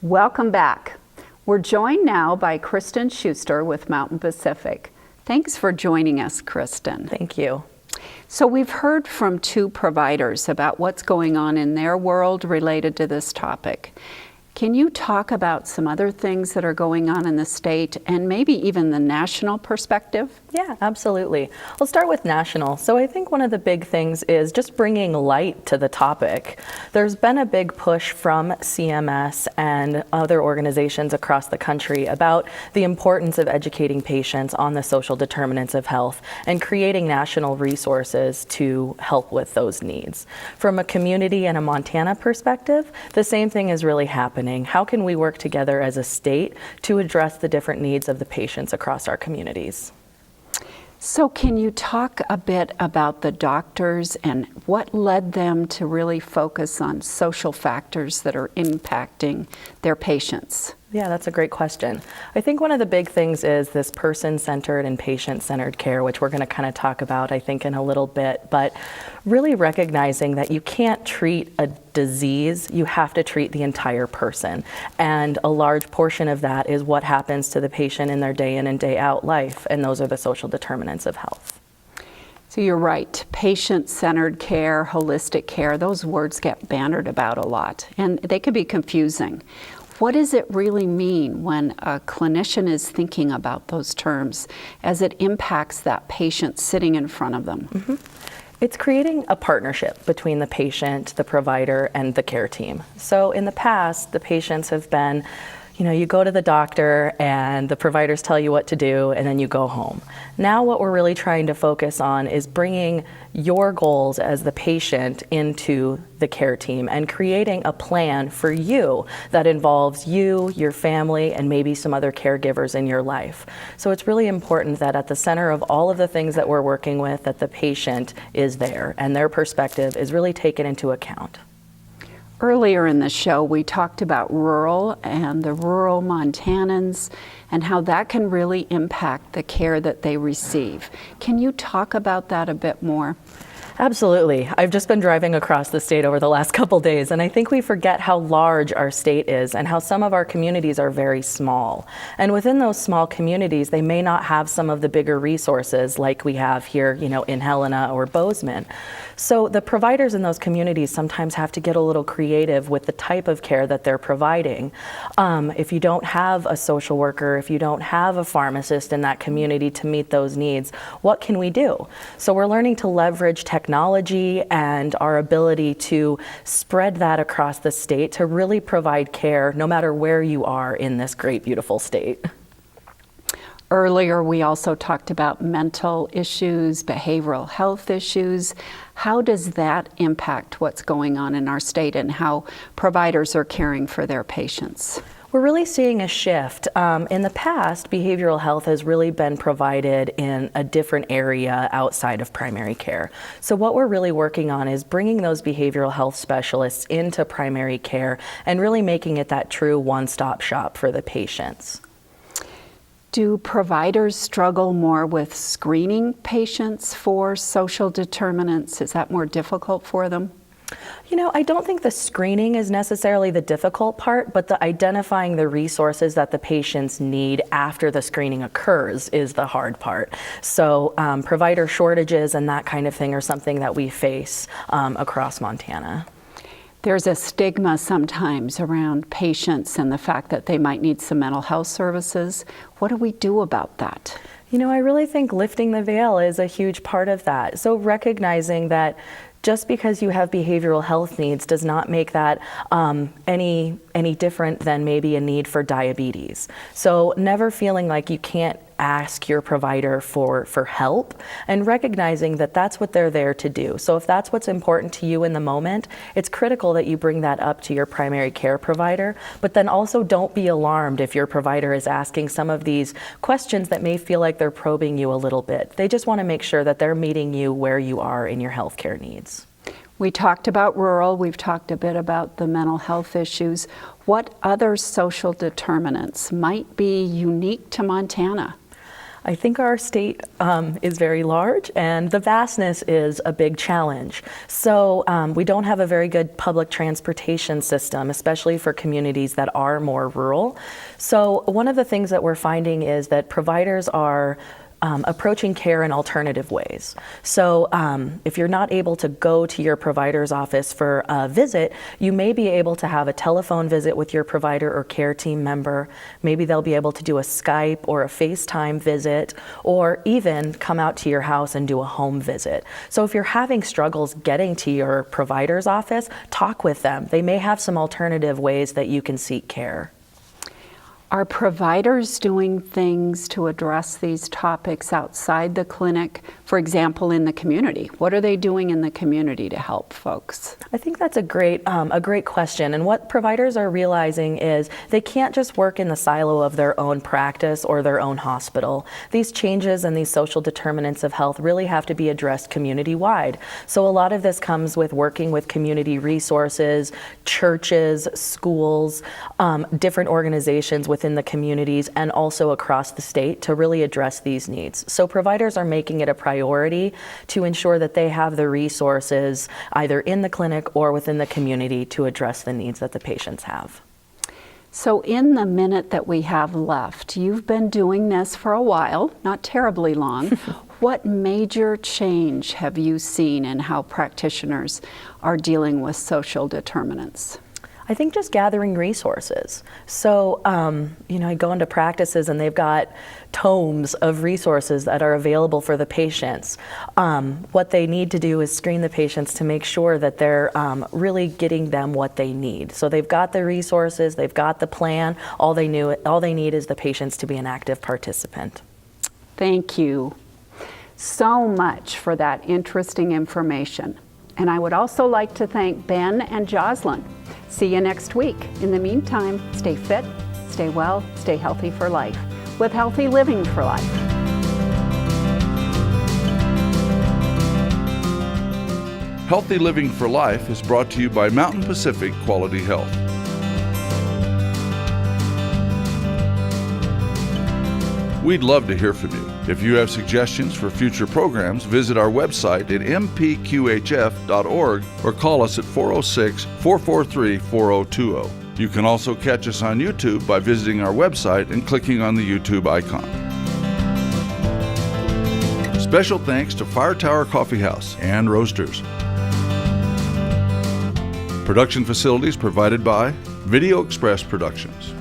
Welcome back. We're joined now by Kristen Schuster with Mountain Pacific. Thanks for joining us, Kristen. Thank you. So we've heard from two providers about what's going on in their world related to this topic. Can you talk about some other things that are going on in the state and maybe even the national perspective? Yeah, absolutely. I'll start with national. So I think one of the big things is just bringing light to the topic. There's been a big push from CMS and other organizations across the country about the importance of educating patients on the social determinants of health and creating national resources to help with those needs. From a community and a Montana perspective, the same thing is really happening. How can we work together as a state to address the different needs of the patients across our communities? So can you talk a bit about the doctors and what led them to really focus on social factors that are impacting their patients? Yeah, that's a great question. I think one of the big things is this person-centered and patient-centered care, which we're going to kind of talk about, I think, in a little bit, but really recognizing that you can't treat a disease, you have to treat the entire person. And a large portion of that is what happens to the patient in their day in and day out life, and those are the social determinants of health. So you're right, patient-centered care, holistic care, those words get bandied about a lot, and they can be confusing. What does it really mean when a clinician is thinking about those terms as it impacts that patient sitting in front of them? Mm-hmm. It's creating a partnership between the patient, the provider, and the care team. So in the past, the patients have been, you go to the doctor and the providers tell you what to do and then you go home. Now what we're really trying to focus on is bringing your goals as the patient into the care team and creating a plan for you that involves you, your family, and maybe some other caregivers in your life. So it's really important that at the center of all of the things that we're working with, that the patient is there and their perspective is really taken into account. Earlier in the show, we talked about rural and the rural Montanans and how that can really impact the care that they receive. Can you talk about that a bit more? Absolutely. I've just been driving across the state over the last couple days, and I think we forget how large our state is and how some of our communities are very small. And within those small communities, they may not have some of the bigger resources like we have here, in Helena or Bozeman. So the providers in those communities sometimes have to get a little creative with the type of care that they're providing. If you don't have a social worker, if you don't have a pharmacist in that community to meet those needs, what can we do? So we're learning to leverage technology and our ability to spread that across the state to really provide care no matter where you are in this great, beautiful state. Earlier, we also talked about mental issues, behavioral health issues. How does that impact what's going on in our state and how providers are caring for their patients? We're really seeing a shift. In the past, behavioral health has really been provided in a different area outside of primary care. So what we're really working on is bringing those behavioral health specialists into primary care and really making it that true one-stop shop for the patients. Do providers struggle more with screening patients for social determinants? Is that more difficult for them? I don't think the screening is necessarily the difficult part, but the identifying the resources that the patients need after the screening occurs is the hard part. So provider shortages and that kind of thing are something that we face across Montana. There's a stigma sometimes around patients and the fact that they might need some mental health services. What do we do about that? I really think lifting the veil is a huge part of that. So recognizing that just because you have behavioral health needs does not make that any different than maybe a need for diabetes. So never feeling like you can't ask your provider for help and recognizing that that's what they're there to do. So if that's what's important to you in the moment, it's critical that you bring that up to your primary care provider, but then also don't be alarmed if your provider is asking some of these questions that may feel like they're probing you a little bit. They just want to make sure that they're meeting you where you are in your healthcare needs. We talked about rural, we've talked a bit about the mental health issues. What other social determinants might be unique to Montana? I think our state is very large, and the vastness is a big challenge. So we don't have a very good public transportation system, especially for communities that are more rural. So one of the things that we're finding is that providers are approaching care in alternative ways. So if you're not able to go to your provider's office for a visit, you may be able to have a telephone visit with your provider or care team member. Maybe they'll be able to do a Skype or a FaceTime visit, or even come out to your house and do a home visit. So if you're having struggles getting to your provider's office, talk with them. They may have some alternative ways that you can seek care. Are providers doing things to address these topics outside the clinic, for example, in the community? What are they doing in the community to help folks? I think that's a great question. And what providers are realizing is they can't just work in the silo of their own practice or their own hospital. These changes and these social determinants of health really have to be addressed community-wide. So a lot of this comes with working with community resources, churches, schools, different organizations within the communities, and also across the state to really address these needs. So providers are making it a priority to ensure that they have the resources either in the clinic or within the community to address the needs that the patients have. So in the minute that we have left, you've been doing this for a while, not terribly long. What major change have you seen in how practitioners are dealing with social determinants? I think just gathering resources. So, I go into practices and they've got tomes of resources that are available for the patients. What they need to do is screen the patients to make sure that they're really getting them what they need. So they've got the resources, they've got the plan. All they need is the patients to be an active participant. Thank you so much for that interesting information. And I would also like to thank Ben and Jocelyn. See you next week. In the meantime, stay fit, stay well, stay healthy for life, with Healthy Living for Life. Healthy Living for Life is brought to you by Mountain Pacific Quality Health. We'd love to hear from you. If you have suggestions for future programs, visit our website at mpqhf.org or call us at 406-443-4020. You can also catch us on YouTube by visiting our website and clicking on the YouTube icon. Special thanks to Fire Tower Coffee House and Roasters. Production facilities provided by Video Express Productions.